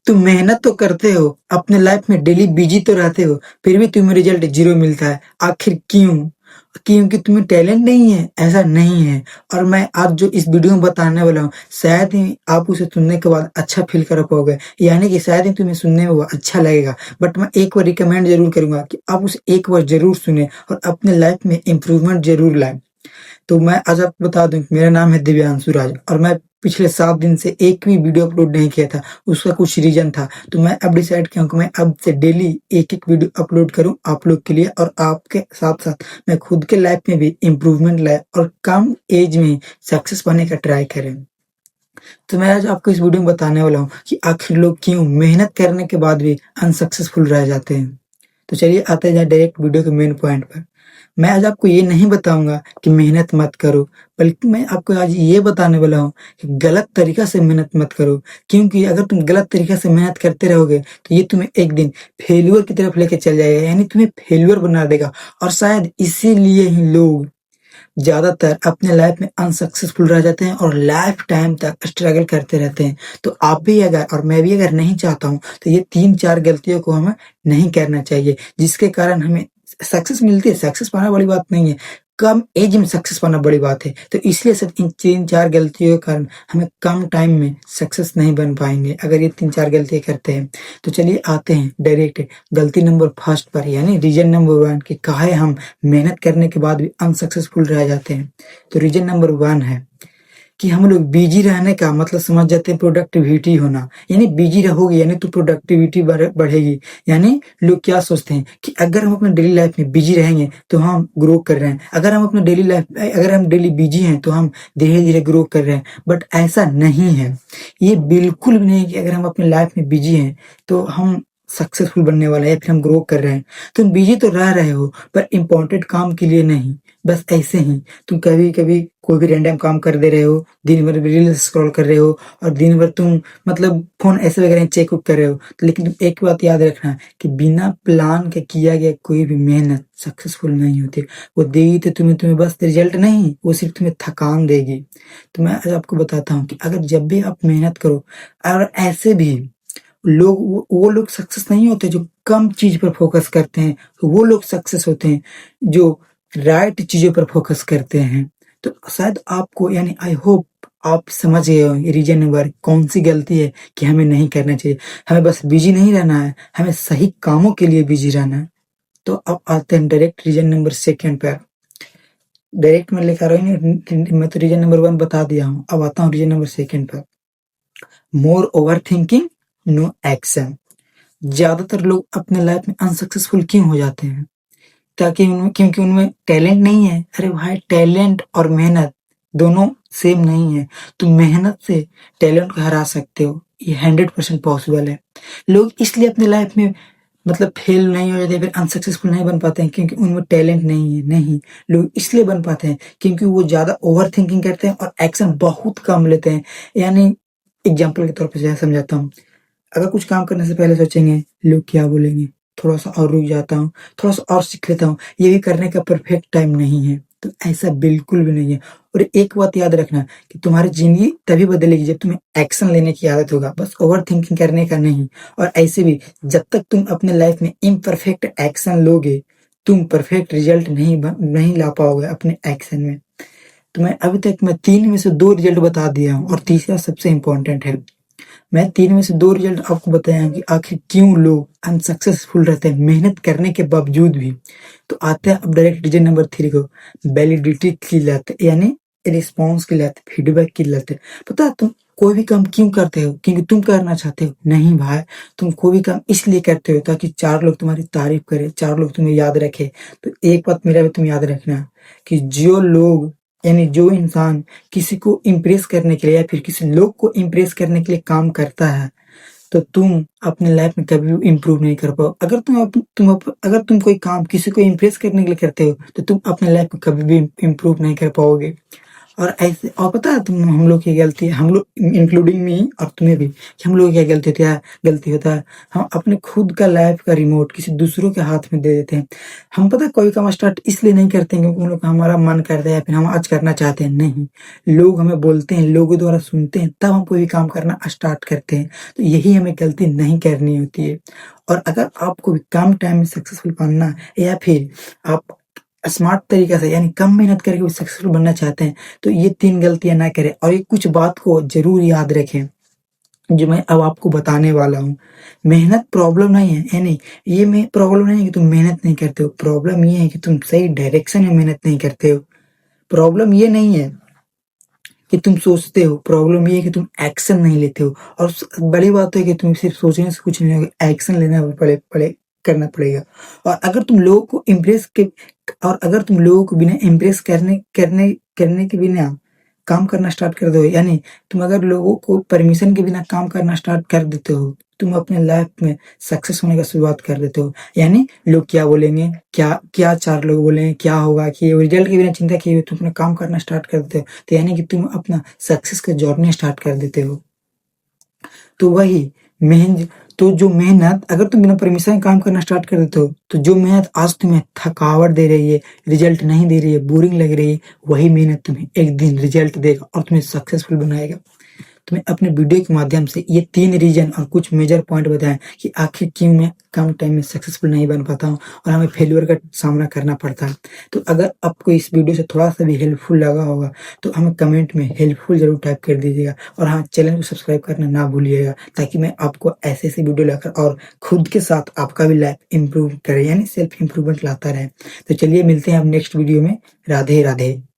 तुम मेहनत तो करते हो, अपने लाइफ में डेली बिजी तो रहते हो, फिर भी तुम्हें रिजल्ट जीरो मिलता है। आखिर क्यों? क्योंकि तुम्हें टैलेंट नहीं है? ऐसा नहीं है। और मैं आज जो इस वीडियो में बताने वाला हूँ, शायद ही आप उसे सुनने के बाद अच्छा फील कर पाओगे, यानी कि शायद ही तुम्हें सुनने में वो अच्छा लगेगा। बट मैं एक बार रिकमेंड जरूर करूंगा कि आप उसे एक बार जरूर सुने और अपने लाइफ में इम्प्रूवमेंट जरूर लाएं। तो मैं आज आपको बता दूं कि मेरा नाम है दिव्यांशु राज और मैं पिछले 7 दिन से एक भी वीडियो अपलोड नहीं किया था। उसका कुछ रीजन था, तो मैं अब डिसाइड किया हूं कि मैं अब से डेली एक-एक वीडियो अपलोड करूं आप लोग के लिए और आपके साथ-साथ मैं खुद के लाइफ में भी इम्प्रूवमेंट लाए और कम एज में सक्सेस पाने का ट्राई करें। तो मैं आज आपको इस वीडियो में बताने वाला हूँ कि आखिर लोग क्यों मेहनत करने के बाद भी अनसक्सेसफुल रह जाते हैं। तो चलिए आते हैं डायरेक्ट वीडियो के मेन पॉइंट पर। मैं आज आपको ये नहीं बताऊँगा कि मेहनत मत करो, बल्कि मैं आपको आज ये बताने वाला हूँ कि गलत तरीका से मेहनत मत करो। क्योंकि अगर तुम गलत तरीका से मेहनत करते रहोगे, तो ये तुम्हें एक दिन फेल्योर की तरफ लेके चल जाएगा, यानी तुम्हें फेल्योर बना देगा। और शायद इसीलिए ही लोग ज़्यादातर अपने लाइफ में अनसक्सेसफुल रह जाते हैं और लाइफ टाइम तक स्ट्रगल करते रहते हैं। तो आप भी अगर और मैं भी अगर नहीं चाहता हूँ, तो ये 3-4 गलतियों को हमें नहीं करना चाहिए, जिसके कारण हमें सक्सेस मिलती है। सक्सेस पाना बड़ी बात नहीं है, कम एज में सक्सेस पाना बड़ी बात है। तो इसलिए सिर्फ इन 3-4 गलतियों के कारण हमें कम टाइम में सक्सेस नहीं बन पाएँगे, अगर ये 3-4 गलतियाँ करते हैं। तो चलिए आते हैं डायरेक्ट गलती नंबर फर्स्ट पर, यानी रीज़न नंबर 1 कि काहे हम मेहनत करने के बाद भी अनसक्सेसफुल रह जाते हैं। तो रीज़न नंबर 1 है कि हम लोग बिजी रहने का मतलब समझ जाते हैं प्रोडक्टिविटी होना, यानी बिजी रहोगे यानी तो प्रोडक्टिविटी बढ़ेगी। यानी लोग क्या सोचते हैं कि अगर हम अपने डेली लाइफ में बिजी रहेंगे तो हम ग्रो कर रहे हैं, अगर हम डेली बिजी हैं तो हम धीरे-धीरे ग्रो कर रहे हैं। बट ऐसा नहीं है, ये बिल्कुल भी नहीं कि अगर हम अपने लाइफ में बिजी हैं तो हम सक्सेसफुल बनने वाले हैं या फिर हम ग्रो कर रहे हैं। तुम बिजी तो रह रहे हो पर इम्पोर्टेंट काम के लिए नहीं, बस ऐसे ही तुम कभी-कभी कोई भी रैंडम काम कर दे रहे हो, दिन भर रील्स स्क्रॉल कर रहे हो और दिन भर तुम मतलब फ़ोन ऐसे वगैरह चेक वुक कर रहे हो। तो लेकिन तुम एक बात याद रखना कि बिना प्लान के किया गया कोई भी मेहनत सक्सेसफुल नहीं होती। वो देगी तो तुम्हें बस रिज़ल्ट नहीं, वो सिर्फ़ तुम्हें थकान देगी। तो मैं आज आपको बताता हूँ कि अगर जब भी आप मेहनत करो और ऐसे भी लोग वो लोग सक्सेस नहीं होते जो कम चीज़ पर फ़ोकस करते हैं, वो लोग सक्सेस होते हैं जो राइट चीज़ों पर फ़ोकस करते हैं। तो शायद आपको यानी आई होप आप समझ गए होंगे रीज़न नंबर कौन-सी गलती है कि हमें नहीं करना चाहिए। हमें बस बिज़ी नहीं रहना है, हमें सही कामों के लिए बिज़ी रहना है। तो अब आते हैं डायरेक्ट रीज़न नंबर 2 पर। डायरेक्ट मैं लेकर आ रहा हूँ, मैं तो रीज़न नंबर 1 बता दिया हूँ, अब आता हूँ रीज़न नंबर 2 पर। मोर ओवरथिंकिंग, नो एक्शन। ज़्यादातर लोग अपने लाइफ में अनसक्सेसफुल क्यों हो जाते हैं? क्योंकि उनमें टैलेंट नहीं है। अरे भाई, टैलेंट और मेहनत दोनों सेम नहीं है। तुम मेहनत से टैलेंट को हरा सकते हो, ये 100% पॉसिबल है। लोग इसलिए अपनी लाइफ में मतलब फेल नहीं हो जाते, फिर अनसक्सेसफुल नहीं बन पाते हैं क्योंकि उनमें टैलेंट नहीं है। नहीं, लोग इसलिए बन पाते हैं क्योंकि वो ज़्यादा ओवरथिंकिंग करते हैं और एक्शन बहुत कम लेते हैं। यानी एग्ज़ाम्पल के तौर पे जैसे समझाता हूँ। अगर कुछ काम करने से पहले सोचेंगे लोग क्या बोलेंगे, थोड़ा-सा और रुक जाता हूँ, थोड़ा-सा और सीख लेता हूँ, ये भी करने का परफेक्ट टाइम नहीं है। तो ऐसा बिल्कुल भी नहीं है। और एक बात याद रखना कि तुम्हारी ज़िंदगी तभी बदलेगी जब तुम्हें एक्शन लेने की आदत होगा, बस ओवरथिंकिंग करने का नहीं। और ऐसे भी जब तक तुम अपने लाइफ में इम्परफेक्ट एक्शन लोगे, तुम परफेक्ट रिज़ल्ट नहीं ला पाओगे अपने एक्शन में। तो मैं 3 में से 2 रिज़ल्ट बता दिया हूँ और तीसरा सबसे इम्पोर्टेंट है। मैं 3 में से 2 रिज़ल्ट आपको बताया कि आखिर क्यों लोग अनसक्सेसफुल रहते हैं मेहनत करने के बावजूद भी। तो आते हैं अब डायरेक्ट रीज़न नंबर 3 को, वैलिडिटी की लत, यानी रिस्पॉन्स की लत, फीडबैक की लत। पता है तुम कोई भी काम क्यों करते हो? क्योंकि तुम करना चाहते हो? नहीं भाई, तुम कोई भी काम इसलिए करते हो ताकि 4 लोग तुम्हारी तारीफ़ करें, 4 लोग तुम्हें याद रखें। तो एक बात मेरा भी तुम याद रखना कि जो इंसान किसी को इम्प्रेस करने के लिए या फिर किसी लोग को इम्प्रेस करने के लिए काम करता है, तो तुम अपने लाइफ में कभी भी इम्प्रूव नहीं कर पाओ। अगर तुम कोई काम किसी को इम्प्रेस करने के लिए करते हो, तो तुम अपने लाइफ में कभी भी इम्प्रूव नहीं कर पाओगे। और ऐसे और पता है तुम हम लोग की गलती है, हम लोग इंक्लूडिंग मी और तुम्हें भी, कि हम लोग की क्या गलती होता है, हम अपने खुद का लाइफ का रिमोट किसी दूसरों के हाथ में दे देते हैं। हम पता है कोई काम स्टार्ट इसलिए नहीं करते हैं क्योंकि उन लोग का हमारा मन करता है या फिर हम आज करना चाहते हैं, नहीं। लोग हमें बोलते हैं, लोगों द्वारा सुनते हैं, तब हम कोई भी काम करना स्टार्ट करते हैं। तो यही हमें गलती नहीं करनी होती है। और अगर आपको भी कम टाइम में सक्सेसफुल बनना है या फिर आप स्मार्ट तरीके से यानी कम मेहनत करके भी सक्सेसफुल बनना चाहते हैं, तो ये 3 गलतियाँ ना करें और ये कुछ बात को ज़रूर याद रखें, जो मैं अब आपको बताने वाला हूँ। मेहनत प्रॉब्लम नहीं है, यानी ये में प्रॉब्लम नहीं है कि तुम मेहनत नहीं करते हो, प्रॉब्लम ये है कि तुम सही डायरेक्शन में मेहनत नहीं करते हो। प्रॉब्लम ये नहीं है कि तुम सोचते हो, प्रॉब्लम ये है कि तुम एक्शन नहीं लेते हो। और बड़ी बात है कि तुम सिर्फ सोचने से कुछ नहीं होगा, एक्शन लेना पड़े करना पड़ेगा। और अगर तुम लोगों को इम्प्रेस के और अगर तुम लोगों को बिना इम्प्रेस करने के बिना काम करना स्टार्ट कर दो, यानी तुम अगर लोगों को परमिशन के बिना काम करना स्टार्ट कर देते हो, तुम अपने लाइफ में सक्सेस होने का शुरुआत कर देते हो। यानी लोग क्या बोलेंगे, क्या 4 लोग बोलेंगे, क्या होगा, कि रिजल्ट के बिना चिंता किए हुए तुम अपना काम करना स्टार्ट कर देते हो, तो यानी कि तुम अपना सक्सेस का जर्नी स्टार्ट कर देते हो। तो वही मेहनत तो जो मेहनत अगर तुम बिना परमिशन के काम करना स्टार्ट कर देते हो, तो जो मेहनत आज तुम्हें थकावट दे रही है, रिजल्ट नहीं दे रही है, बोरिंग लग रही है, वही मेहनत तुम्हें एक दिन रिजल्ट देगा और तुम्हें सक्सेसफुल बनाएगा। तो मैं अपने वीडियो के माध्यम से ये 3 रीज़न और कुछ मेजर पॉइंट बताएँ कि आखिर क्यों मैं कम टाइम में सक्सेसफुल नहीं बन पाता हूँ और हमें फेल्योर का सामना करना पड़ता है। तो अगर आपको इस वीडियो से थोड़ा-सा भी हेल्पफुल लगा होगा, तो हमें कमेंट में हेल्पफुल ज़रूर टाइप कर दीजिएगा और हाँ, चैनल को सब्सक्राइब करना ना भूलिएगा, ताकि मैं आपको ऐसे-ऐसे वीडियो लाकर और खुद के साथ आपका भी लाइफ इम्प्रूव करे, यानी सेल्फ इम्प्रूवमेंट लाता रहे। तो चलिए मिलते हैं अब नेक्स्ट वीडियो में। राधे, राधे।